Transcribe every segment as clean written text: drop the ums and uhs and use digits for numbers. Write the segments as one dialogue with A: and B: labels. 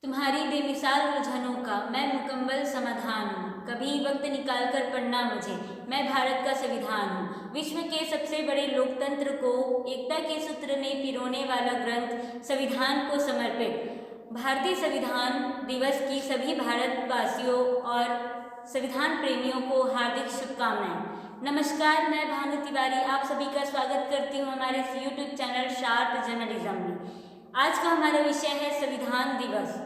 A: तुम्हारी बेमिसाल उलझनों का मैं मुकम्मल समाधान हूँ। कभी वक्त निकाल कर पढ़ना मुझे, मैं भारत का संविधान हूँ। विश्व के सबसे बड़े लोकतंत्र को एकता के सूत्र में पिरोने वाला ग्रंथ संविधान को समर्पित। भारतीय संविधान दिवस की सभी भारतवासियों और संविधान प्रेमियों को हार्दिक शुभकामनाएं। नमस्कार, मैं भानु तिवारी आप सभी का स्वागत करती हूँ हमारे यूट्यूब चैनल शार्प जर्नलिज्म में। आज का हमारा विषय है संविधान दिवस।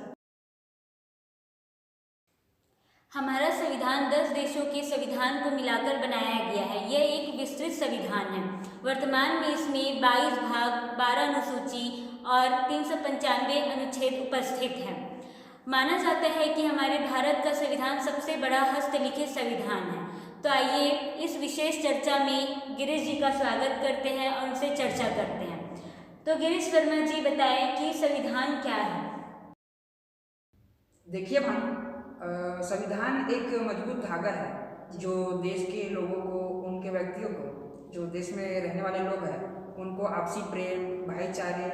A: हमारा संविधान 10 देशों के संविधान को मिलाकर बनाया गया है। यह एक विस्तृत संविधान है। वर्तमान में इसमें 22 भाग, 12 अनुसूची और 395 अनुच्छेद उपस्थित हैं। माना जाता है कि हमारे भारत का संविधान सबसे बड़ा हस्तलिखित संविधान है। तो आइए इस विशेष चर्चा में गिरीश जी का स्वागत करते हैं और उनसे चर्चा करते हैं। तो गिरीश वर्मा जी बताएं कि संविधान क्या है।
B: देखिए भानु, संविधान एक मजबूत धागा है जो देश के लोगों को, उनके व्यक्तियों को, जो देश में रहने वाले लोग हैं उनको आपसी प्रेम, भाईचारे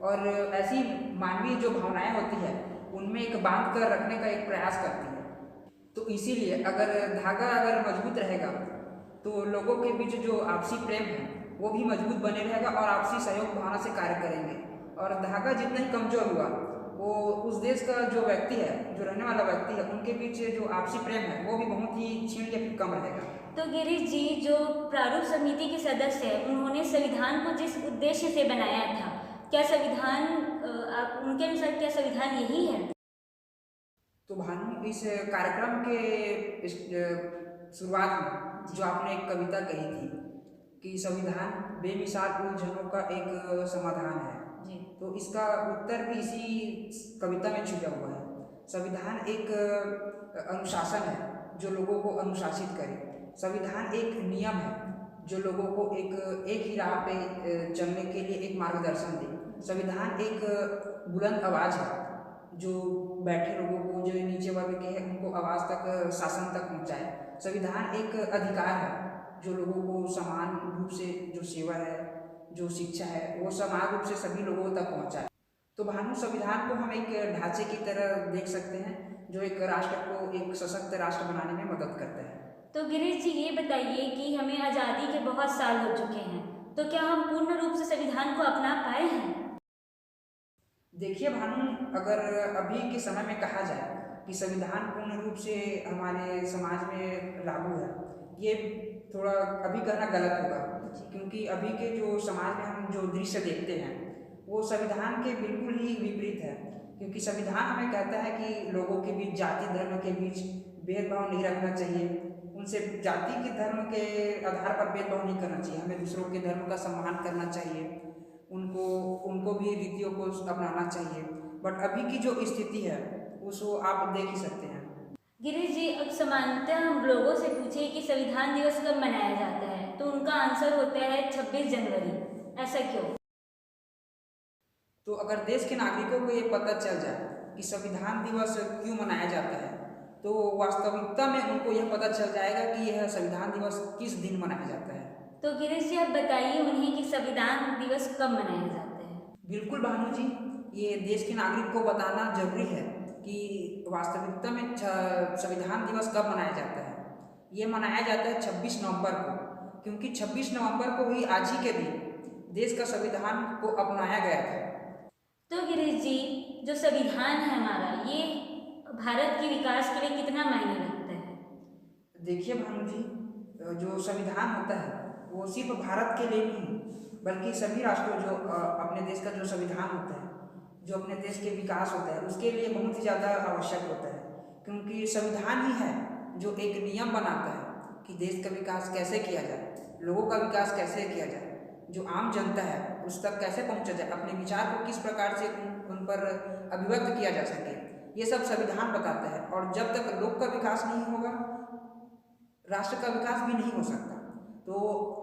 B: और ऐसी मानवीय जो भावनाएं होती है उनमें एक बांध कर रखने का एक प्रयास करती है। तो इसीलिए अगर धागा मजबूत रहेगा तो लोगों के बीच जो आपसी प्रेम है वो भी मजबूत बने रहेगा और आपसी सहयोग भावना से कार्य करेंगे। और धागा जितना ही कमजोर हुआ वो उस देश का जो व्यक्ति है, जो रहने वाला व्यक्ति है, उनके बीच जो आपसी प्रेम है वो भी बहुत ही क्षीण या फिर कम रहेगा।
A: तो गिरीश जी, जो प्रारूप समिति के सदस्य हैं उन्होंने संविधान को जिस उद्देश्य से बनाया था, क्या संविधान आप उनके अनुसार क्या संविधान यही है?
B: तो भानु, इस कार्यक्रम के शुरुआत में जो आपने एक कविता कही थी कि संविधान बेमिसाल उलझनों का एक समाधान है, तो इसका उत्तर भी इसी कविता में छुपा हुआ है। संविधान एक अनुशासन है जो लोगों को अनुशासित करे। संविधान एक नियम है जो लोगों को एक ही राह पे चलने के लिए एक मार्गदर्शन दे। संविधान एक बुलंद आवाज है जो बैठे लोगों को, जो नीचे वर्ग के हैं उनको आवाज तक, शासन तक पहुंचाए। संविधान एक अधिकार है जो लोगों को समान रूप से जो सेवा है, जो शिक्षा है, वो समान रूप से सभी लोगों तक पहुंचाए। तो भानु, संविधान को हम एक ढांचे की तरह देख सकते हैं जो एक राष्ट्र को एक सशक्त राष्ट्र बनाने में मदद करता है।
A: तो गिरीश जी, ये बताइए कि हमें आज़ादी के बहुत साल हो चुके हैं, तो क्या हम पूर्ण रूप से संविधान को अपना पाए हैं?
B: देखिए भानु, अगर अभी के समय में कहा जाए कि संविधान पूर्ण रूप से हमारे समाज में लागू है, ये थोड़ा अभी कहना गलत होगा, क्योंकि अभी के जो समाज में हम जो दृश्य देखते हैं वो संविधान के बिल्कुल ही विपरीत है। क्योंकि संविधान हमें कहता है कि लोगों के बीच, जाति धर्म के बीच भेदभाव नहीं रखना चाहिए, उनसे जाति के धर्म के आधार पर भेदभाव नहीं करना चाहिए, हमें दूसरों के धर्म का सम्मान करना चाहिए, उनको उनको भी रीतियों को अपनाना चाहिए। बट अभी की जो स्थिति है उसको आप देख ही सकते हैं।
A: गिरीश जी, अब सामान्यतः हम लोगों से पूछे कि संविधान दिवस कब मनाया जाता है तो उनका आंसर होता है 26 जनवरी। ऐसा क्यों?
B: तो अगर देश के नागरिकों को ये पता चल जाए कि संविधान दिवस क्यों मनाया जाता है तो वास्तविकता में उनको यह पता चल जाएगा कि यह संविधान दिवस किस दिन मनाया जाता है।
A: तो गिरीश जी, आप बताइए उन्हें कि संविधान दिवस कब मनाया जाता है।
B: बिल्कुल भानु जी, ये देश के नागरिक को बताना जरूरी है कि वास्तविकता में संविधान दिवस कब मनाया जाता है। ये मनाया जाता है 26 नवंबर को, क्योंकि 26 नवंबर को ही, आज ही के दिन, देश का संविधान को अपनाया गया था।
A: तो गिरीश जी, जो संविधान है हमारा, ये भारत के विकास के लिए कितना मायने रखता है?
B: देखिए भानु जी, जो संविधान होता है वो सिर्फ भारत के लिए नहीं बल्कि सभी राष्ट्रों, जो अपने देश का जो संविधान होता है, जो अपने देश के विकास होता है, उसके लिए बहुत ही ज़्यादा आवश्यक होता है। क्योंकि संविधान ही है जो एक नियम बनाता है कि देश का विकास कैसे किया जाए, लोगों का विकास कैसे किया जाए, जो आम जनता है उस तक कैसे पहुंचा जाए, अपने विचार को किस प्रकार से उन पर अभिव्यक्त किया जा सके, ये सब संविधान बताता है। और जब तक लोक का विकास नहीं होगा, राष्ट्र का विकास भी नहीं हो सकता। तो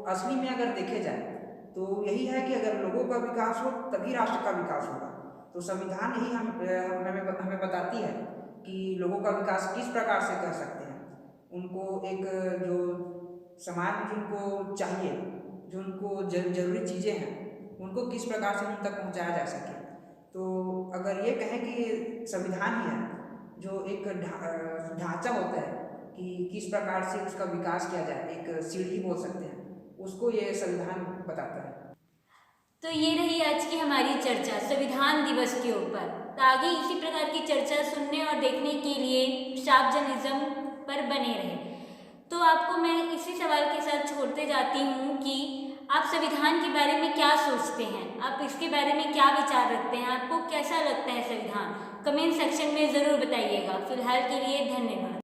B: असली में अगर देखे जाए तो यही है कि अगर लोगों का विकास हो तभी राष्ट्र का विकास होगा। तो संविधान ही हमें बताती है कि लोगों का विकास किस प्रकार से कर सकते हैं, उनको एक जो समाज में जिनको चाहिए, जो उनको जरूरी चीज़ें हैं, उनको किस प्रकार से उन तक पहुंचाया जा सके। तो अगर ये कहें कि संविधान ही है जो एक ढांचा होता है कि किस प्रकार से उसका विकास किया जाए, एक सीढ़ी बोल सकते हैं, उसको ये संविधान बताता है।
A: तो ये रही आज की हमारी चर्चा संविधान दिवस के ऊपर। तो आगे इसी प्रकार की चर्चा सुनने और देखने के लिए शार्प जर्नलिज्म पर बने रहे। तो आपको मैं इसी सवाल के साथ छोड़ते जाती हूँ कि आप संविधान के बारे में क्या सोचते हैं, आप इसके बारे में क्या विचार रखते हैं, आपको कैसा लगता है संविधान, कमेंट सेक्शन में ज़रूर बताइएगा। फिलहाल के लिए धन्यवाद।